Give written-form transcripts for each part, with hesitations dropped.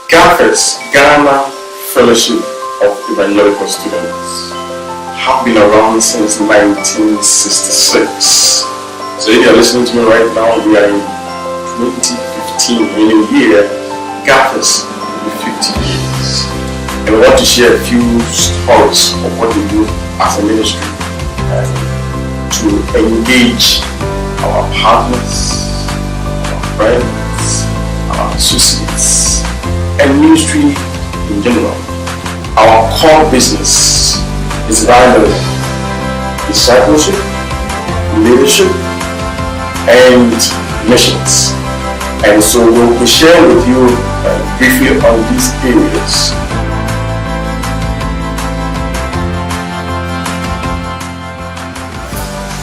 GHAFES, Ghana Fellowship of Evangelical Students, have been around since 1966. So if you're listening to me right now, we are in 2015, meaning year, GHAFES will be 50 years. And we want to share a few stories of what we do as a ministry to engage our partners, our friends, our associates, and ministry in general. Our core business is evangelism, discipleship, leadership, and missions. And so we'll be sharing with you briefly on these areas.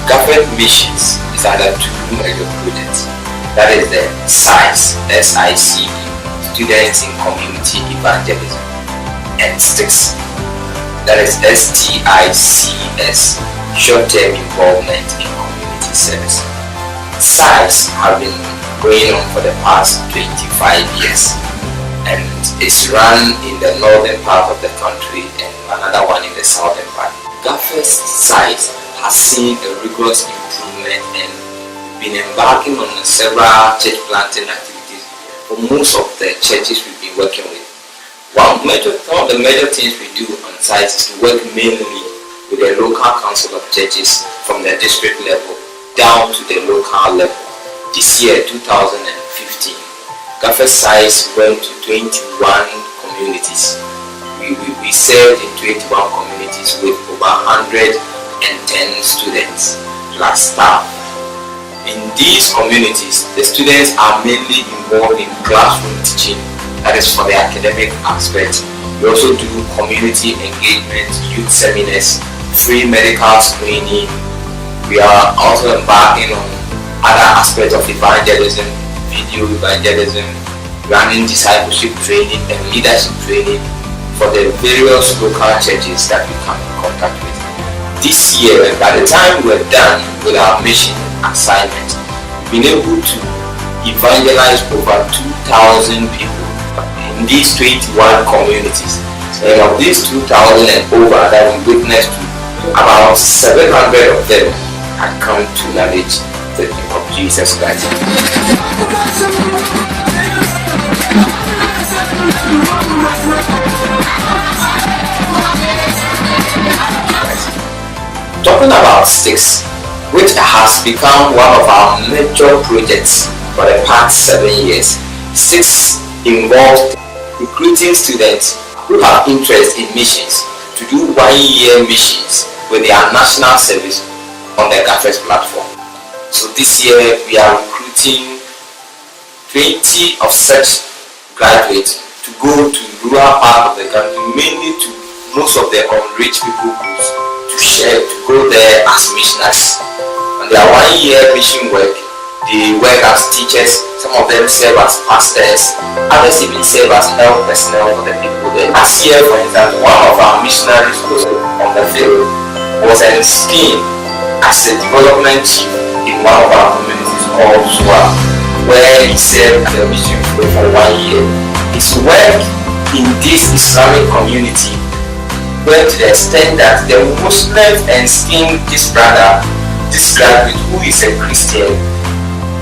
Government missions is under two major projects. That is the SICE, S-I-C-E, Students in Community Evangelism, and STICS, that is S-T-I-C-S, Short-Term Involvement in Community Service. SICE have been going on for the past 25 years and is run in the northern part of the country and another one in the southern part. GHAFES SICE has seen a rigorous improvement and been embarking on several church planting activities for most of the churches we've been working with. One of the major things we do on site is to work mainly with the local council of churches from the district level down to the local level. This year, 2015, GHAFES SICE went to 21 communities. We served in 21 communities with over 110 students plus staff. In these communities, the students are mainly involved in classroom teaching, that is for the academic aspect. We also do community engagement, youth seminars, free medical screening. We are also embarking on other aspects of evangelism, video evangelism, running discipleship training and leadership training for the various local churches that we come in contact with. This year, by the time we're done with our mission assignment, we've been able to evangelize over 2,000 people in these 21 communities. And of these 2,000 and over that we witnessed to, about 700 of them had come to knowledge the name of Jesus Christ. Talking about STICS, which has become one of our major projects for the past 7 years. STICS involves recruiting students who have interest in missions to do 1-year missions with their national service on the GHAFES platform. So this year we are recruiting 20 of such graduates to go to rural part of the country, mainly to most of the unreached people groups, to go there as missionaries. On their 1-year mission work, they work as teachers. Some of them serve as pastors, others even serve as health personnel for the people there. Last year, for instance, one of our missionaries who was on the field was esteemed as a development chief in one of our communities called Zua, where he served as a mission for 1 year. His work in this Islamic community went to the extent that the Muslims esteemed this brother, this graduate who is a Christian,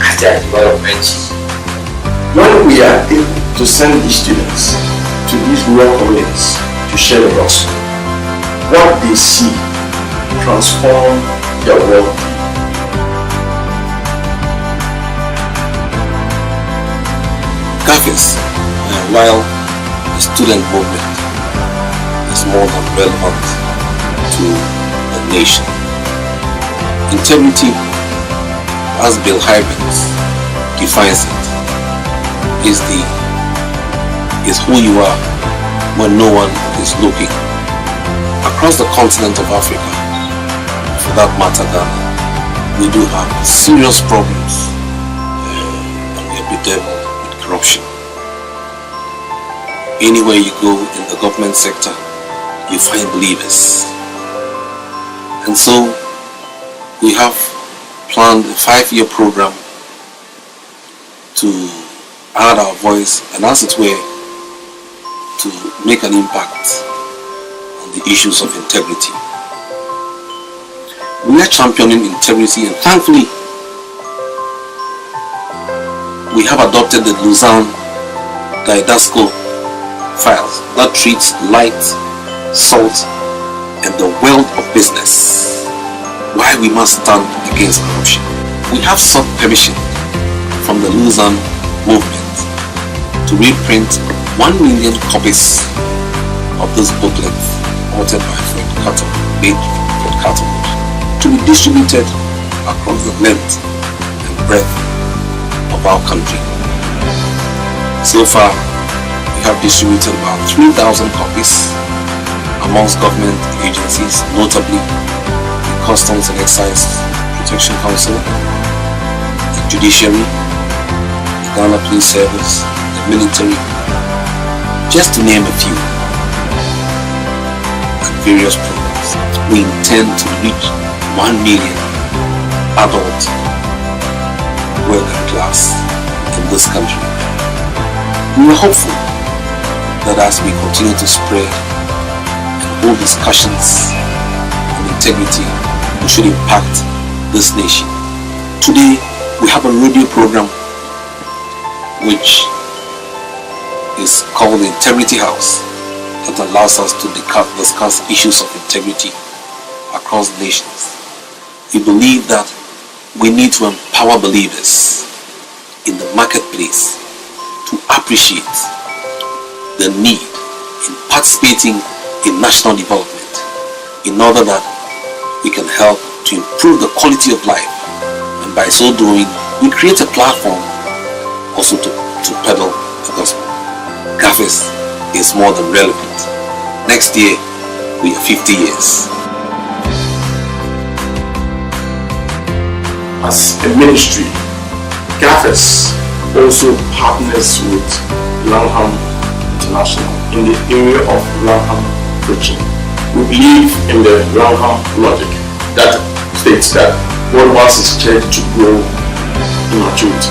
as their development chief. When we are able to send these students to these rural communities to share the gospel, what they see transform their world. GHAFES, while the student movement is more than relevant to the nation, integrity, as Bill Hybels defines it, is who you are when no one is looking. Across the continent of Africa, for that matter Ghana, we do have serious problems and we are bedeviled with corruption. Anywhere you go in the government sector, you find believers. And so we have planned a 5-year program to add our voice and, as it were, to make an impact on the issues of integrity. We are championing integrity, and thankfully we have adopted the Lausanne didascal files that treats light, salt, and the wealth of business, why we must stand against corruption. We have sought permission from the Lausanne movement to reprint 1 million copies of this booklet authored by Fred Cattle, to be distributed across the length and breadth of our country. So far, we have distributed about 3,000 copies amongst government agencies, notably the Customs and Excise Protection Council, the Judiciary, the Ghana Police Service, the military, just to name a few, and various programs. We intend to reach 1 million adult working class in this country. We are hopeful that as we continue to spread and hold discussions on integrity, we should impact this nation. Today, we have a radio program which is called the Integrity House, that allows us to discuss issues of integrity across nations. We believe that we need to empower believers in the marketplace to appreciate the need in participating in national development in order that we can help to improve the quality of life, and by so doing we create a platform also to peddle the gospel. GHAFES is more than relevant. Next year we are 50 years. As a ministry, GHAFES also partners with Langham International in the area of Langham preaching. We believe in the Langham logic that states that God wants His church to grow in maturity,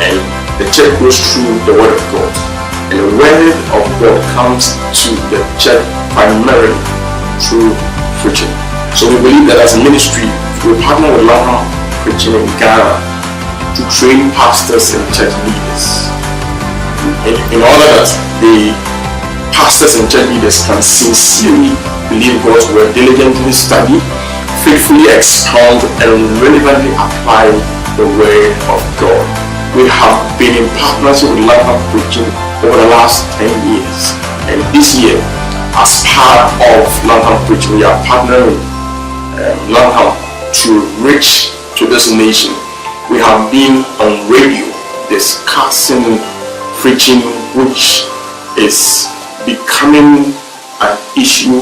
and the church grows through the Word of God, and the Word of God comes to the church primarily through preaching. So we believe that as a ministry, we partner with Langham preaching in Ghana to train pastors and church leaders in order that the pastors and church leaders can sincerely believe God's word, diligently study, faithfully expound, and relevantly apply the word of God. We have been in partnership with Langham preaching over the last 10 years, and this year, as part of Langham preaching, we are partnering Langham to reach to this nation. We have been on radio discussing preaching, which is becoming an issue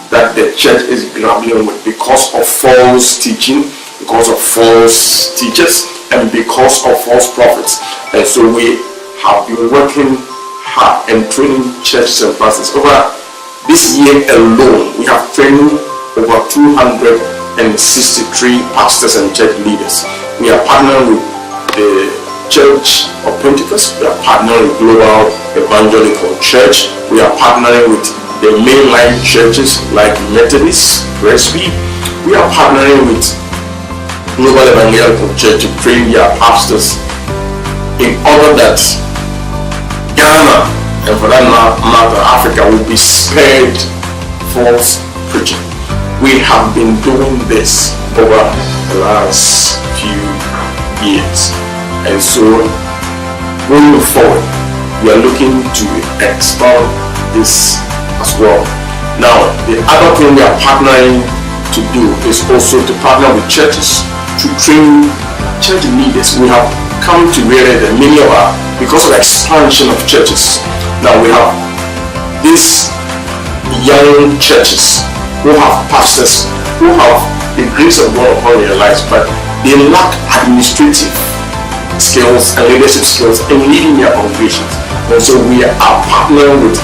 that the church is grappling with because of false teaching, because of false teachers, and because of false prophets. And so we have been working hard and training churches and pastors. Over this year alone, we have trained over 263 pastors and church leaders. We are partnering with the Church of Pentecost. We are partnering with Global Evangelical Church. We are partnering with the mainline churches like Methodist, Presby. We are partnering with Global Evangelical Church to train their pastors in order that Ghana, and for that matter Africa, will be spared false preaching. We have been doing this over the last few years, and so going forward we are looking to expand this as well. Now, the other thing we are partnering to do is also to partner with churches to train church leaders. We have come to realize that many of our, because of the expansion of churches, now we have these young churches who have pastors who have the grace of God upon their lives, but they lack administrative skills and leadership skills in leading their congregations. And so we are partnering with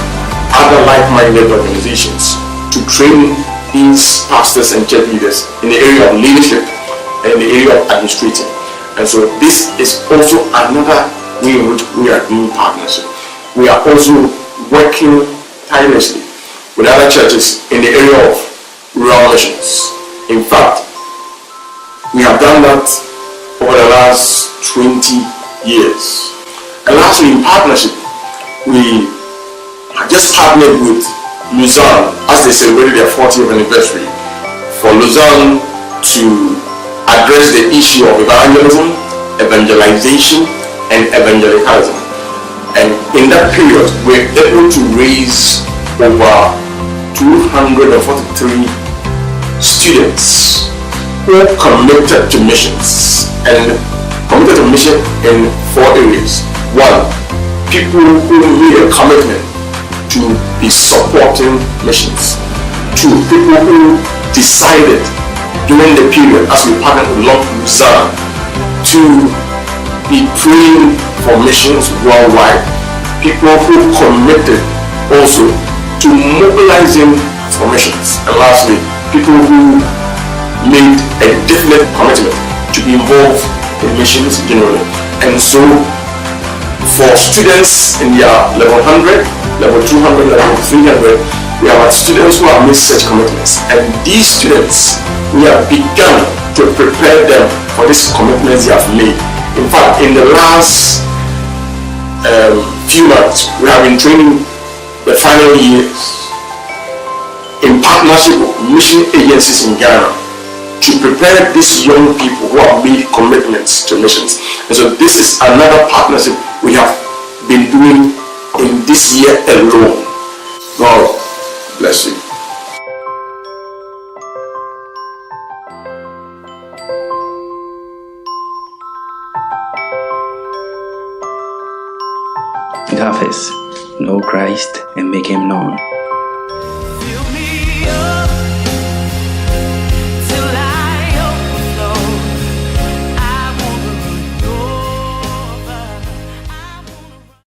other like-minded organizations to train these pastors and church leaders in the area of leadership, and in the area of administrating. And so this is also another way in which we are doing partnership. We are also working tirelessly with other churches in the area of rural missions. In fact, we have done that over the last 20 years. And lastly, in partnership, we just partnered with Lausanne as they celebrated their 40th anniversary, for Lausanne to address the issue of evangelism, evangelization, and evangelicalism. And in that period, we're able to raise over 243 students who committed to missions, and committed to mission in 4 areas. 1, people who made a commitment to be supporting missions. 2, people who decided during the period as we partnered with Lausanne to be praying for missions worldwide. People who committed also to mobilizing for missions. And lastly, people who made a definite commitment to be involved in missions generally. And so for students in their level 100, level 200, level 300, we have students who have made such commitments. And these students, we have begun to prepare them for these commitments they have made. In fact, in the last few months, we have been training the final years in partnership with mission agencies in Ghana to prepare these young people who have made commitments to missions. And so this is another partnership we have been doing in this year alone. God bless you. GHAFES, know Christ and make him known.